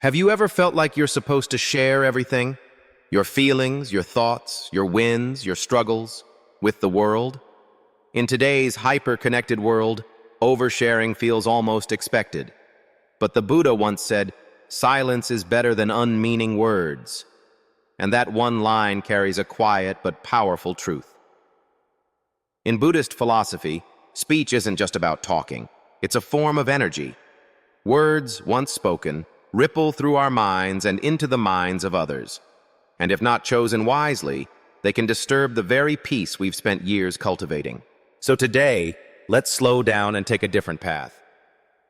Have you ever felt like you're supposed to share everything? Your feelings, your thoughts, your wins, your struggles, with the world? In today's hyper-connected world, oversharing feels almost expected. But the Buddha once said, "Silence is better than unmeaning words." And that one line carries a quiet but powerful truth. In Buddhist philosophy, speech isn't just about talking. It's a form of energy. Words, once spoken, ripple through our minds and into the minds of others. And if not chosen wisely, they can disturb the very peace we've spent years cultivating. So today, let's slow down and take a different path.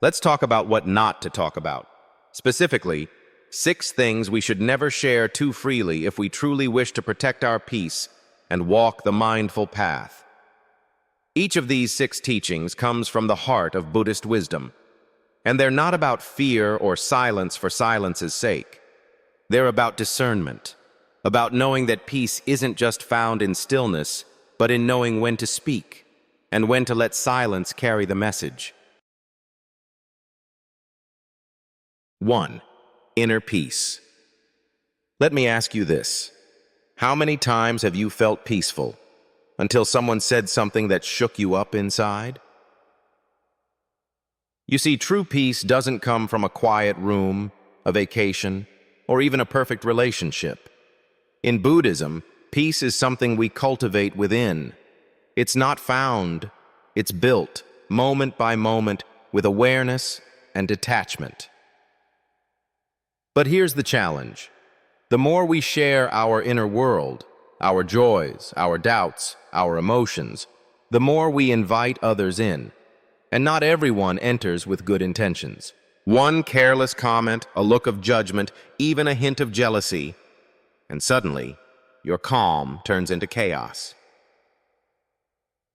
Let's talk about what not to talk about. Specifically, 6 things we should never share too freely if we truly wish to protect our peace and walk the mindful path. Each of these 6 teachings comes from the heart of Buddhist wisdom. And they're not about fear or silence for silence's sake. They're about discernment, about knowing that peace isn't just found in stillness, but in knowing when to speak and when to let silence carry the message. 1. Inner peace. Let me ask you this. How many times have you felt peaceful until someone said something that shook you up inside? You see, true peace doesn't come from a quiet room, a vacation, or even a perfect relationship. In Buddhism, peace is something we cultivate within. It's not found, it's built, moment by moment, with awareness and detachment. But here's the challenge. The more we share our inner world, our joys, our doubts, our emotions, the more we invite others in. And not everyone enters with good intentions. One careless comment, a look of judgment, even a hint of jealousy, and suddenly, your calm turns into chaos.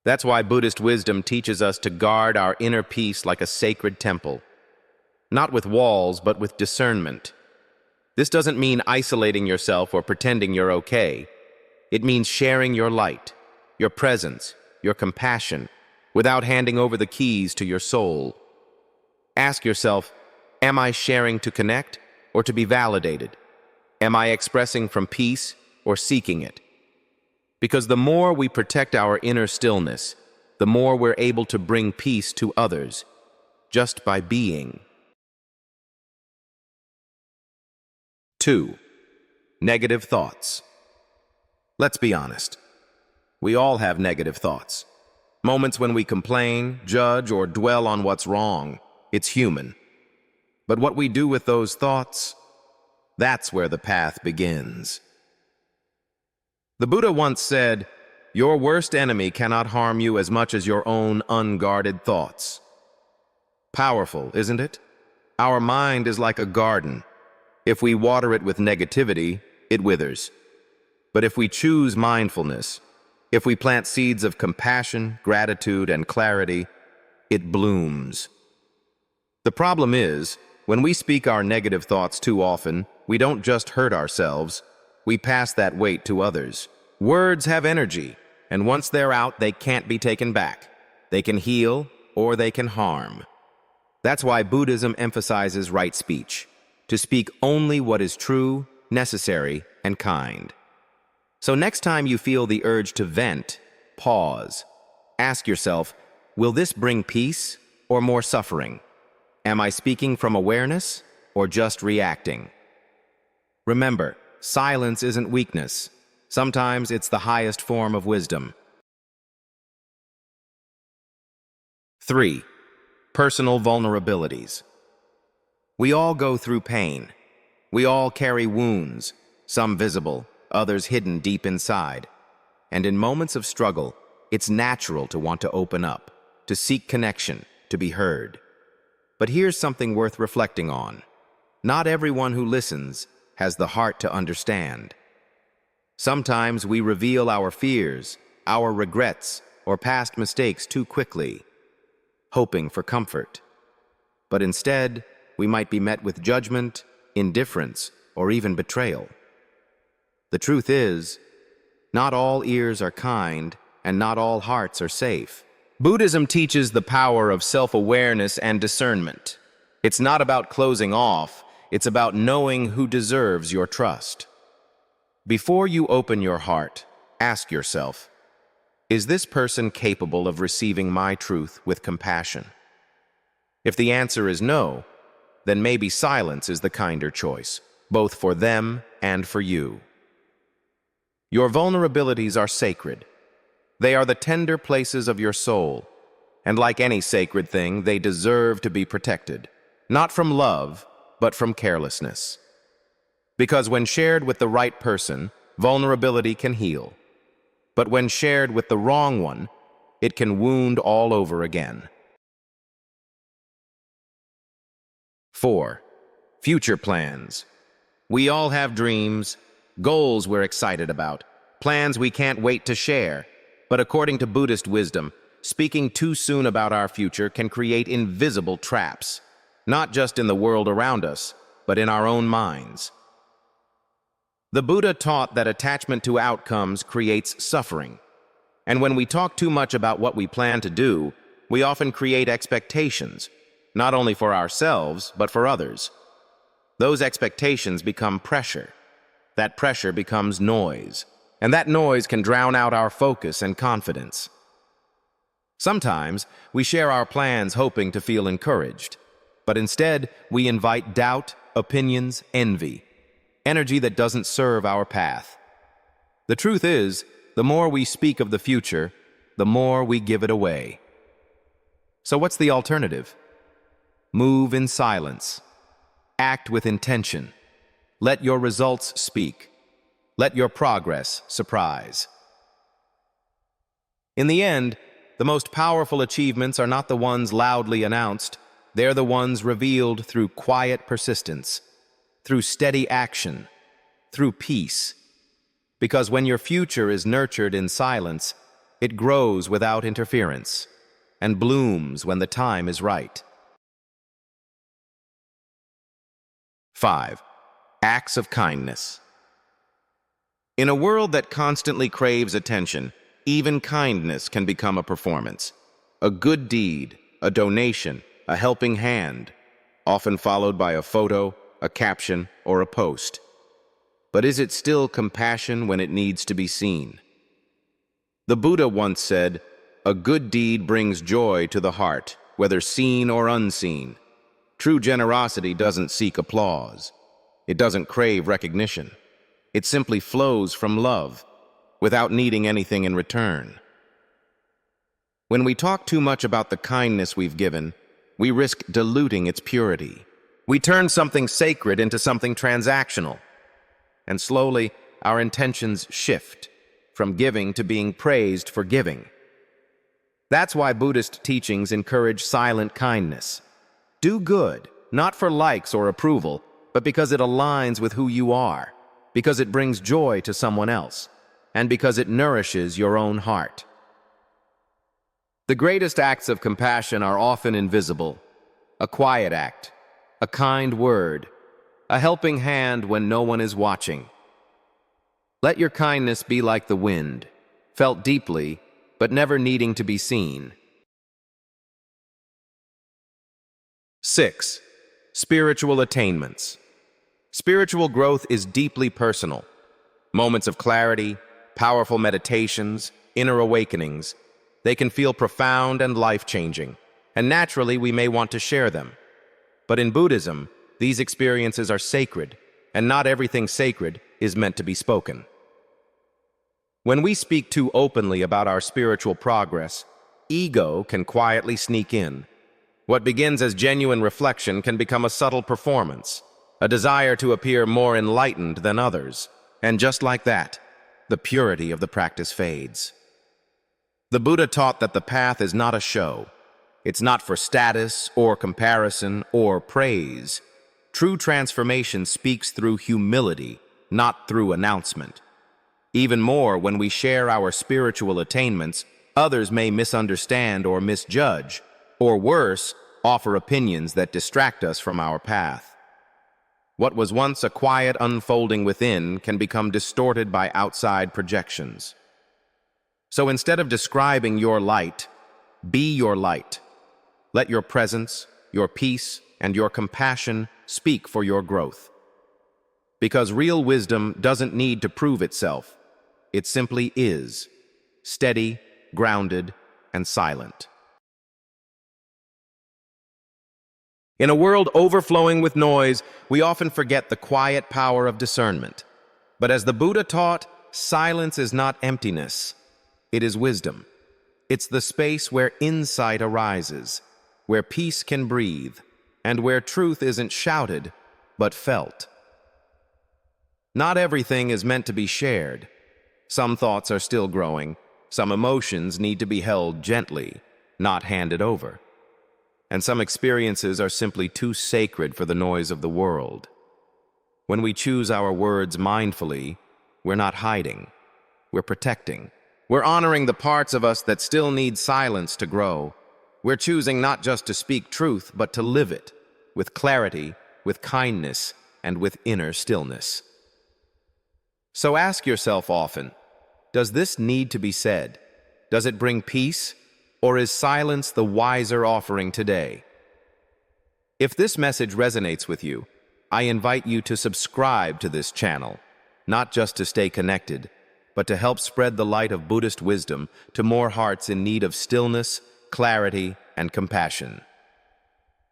That's why Buddhist wisdom teaches us to guard our inner peace like a sacred temple. Not with walls, but with discernment. This doesn't mean isolating yourself or pretending you're okay. It means sharing your light, your presence, your compassion, without handing over the keys to your soul. Ask yourself, am I sharing to connect or to be validated? Am I expressing from peace or seeking it? Because the more we protect our inner stillness, the more we're able to bring peace to others, just by being. 2. Negative thoughts. Let's be honest. We all have negative thoughts. Moments when we complain, judge, or dwell on what's wrong. It's human. But what we do with those thoughts, that's where the path begins. The Buddha once said, "Your worst enemy cannot harm you as much as your own unguarded thoughts." Powerful, isn't it? Our mind is like a garden. If we water it with negativity, it withers. But if we choose mindfulness, if we plant seeds of compassion, gratitude, and clarity, it blooms. The problem is, when we speak our negative thoughts too often, we don't just hurt ourselves, we pass that weight to others. Words have energy, and once they're out, they can't be taken back. They can heal, or they can harm. That's why Buddhism emphasizes right speech, to speak only what is true, necessary, and kind. So next time you feel the urge to vent, pause. Ask yourself, will this bring peace or more suffering? Am I speaking from awareness or just reacting? Remember, silence isn't weakness. Sometimes it's the highest form of wisdom. 3. Personal vulnerabilities. We all go through pain. We all carry wounds, some visible, others hidden deep inside. And in moments of struggle, it's natural to want to open up, to seek connection, to be heard. But here's something worth reflecting on. Not everyone who listens has the heart to understand. Sometimes we reveal our fears, our regrets, or past mistakes too quickly, hoping for comfort. But instead, we might be met with judgment, indifference, or even betrayal. The truth is, not all ears are kind, and not all hearts are safe. Buddhism teaches the power of self-awareness and discernment. It's not about closing off, It's about knowing who deserves your trust. Before you open your heart, ask yourself, is this person capable of receiving my truth with compassion? If the answer is no, then maybe silence is the kinder choice, both for them and for you. Your vulnerabilities are sacred. They are the tender places of your soul, and like any sacred thing, they deserve to be protected, not from love, but from carelessness. Because when shared with the right person, vulnerability can heal. But when shared with the wrong one, it can wound all over again. 4. Future plans. We all have dreams, goals we're excited about, plans we can't wait to share. But according to Buddhist wisdom, speaking too soon about our future can create invisible traps, not just in the world around us, but in our own minds. The Buddha taught that attachment to outcomes creates suffering. And when we talk too much about what we plan to do, we often create expectations, not only for ourselves, but for others. Those expectations become pressure. That pressure becomes noise. And that noise can drown out our focus and confidence. Sometimes we share our plans hoping to feel encouraged, but instead we invite doubt, opinions, envy, energy that doesn't serve our path. The truth is, the more we speak of the future, the more we give it away. So what's the alternative? Move in silence. Act with intention. Let your results speak. Let your progress surprise. In the end, the most powerful achievements are not the ones loudly announced. They're the ones revealed through quiet persistence, through steady action, through peace. Because when your future is nurtured in silence, it grows without interference and blooms when the time is right. 5. Acts of kindness. In a world that constantly craves attention, even kindness can become a performance. A good deed, a donation, a helping hand, often followed by a photo, a caption, or a post. But is it still compassion when it needs to be seen? The Buddha once said, "A good deed brings joy to the heart, whether seen or unseen." True generosity doesn't seek applause. It doesn't crave recognition. It simply flows from love, without needing anything in return. When we talk too much about the kindness we've given, we risk diluting its purity. We turn something sacred into something transactional. And slowly, our intentions shift from giving to being praised for giving. That's why Buddhist teachings encourage silent kindness. Do good, not for likes or approval, but because it aligns with who you are, because it brings joy to someone else, and because it nourishes your own heart. The greatest acts of compassion are often invisible. A quiet act, a kind word, a helping hand when no one is watching. Let your kindness be like the wind, felt deeply, but never needing to be seen. 6. Spiritual attainments. Spiritual growth is deeply personal. Moments of clarity, powerful meditations, inner awakenings, they can feel profound and life-changing, and naturally we may want to share them. But in Buddhism, these experiences are sacred, and not everything sacred is meant to be spoken. When we speak too openly about our spiritual progress, ego can quietly sneak in. What begins as genuine reflection can become a subtle performance, a desire to appear more enlightened than others, and just like that, the purity of the practice fades. The Buddha taught that the path is not a show. It's not for status or comparison or praise. True transformation speaks through humility, not through announcement. Even more, when we share our spiritual attainments, others may misunderstand or misjudge, or worse, offer opinions that distract us from our path. What was once a quiet unfolding within can become distorted by outside projections. So instead of describing your light, be your light. Let your presence, your peace, and your compassion speak for your growth. Because real wisdom doesn't need to prove itself. It simply is, steady, grounded, and silent. In a world overflowing with noise, we often forget the quiet power of discernment. But as the Buddha taught, silence is not emptiness. It is wisdom. It's the space where insight arises, where peace can breathe, and where truth isn't shouted, but felt. Not everything is meant to be shared. Some thoughts are still growing. Some emotions need to be held gently, not handed over. And some experiences are simply too sacred for the noise of the world. When we choose our words mindfully, we're not hiding. We're protecting. We're honoring the parts of us that still need silence to grow. We're choosing not just to speak truth, but to live it, with clarity, with kindness, and with inner stillness. So ask yourself often, does this need to be said? Does it bring peace? Or is silence the wiser offering today? If this message resonates with you, I invite you to subscribe to this channel, not just to stay connected, but to help spread the light of Buddhist wisdom to more hearts in need of stillness, clarity, and compassion.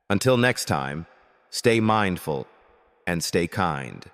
Until next time, stay mindful and stay kind.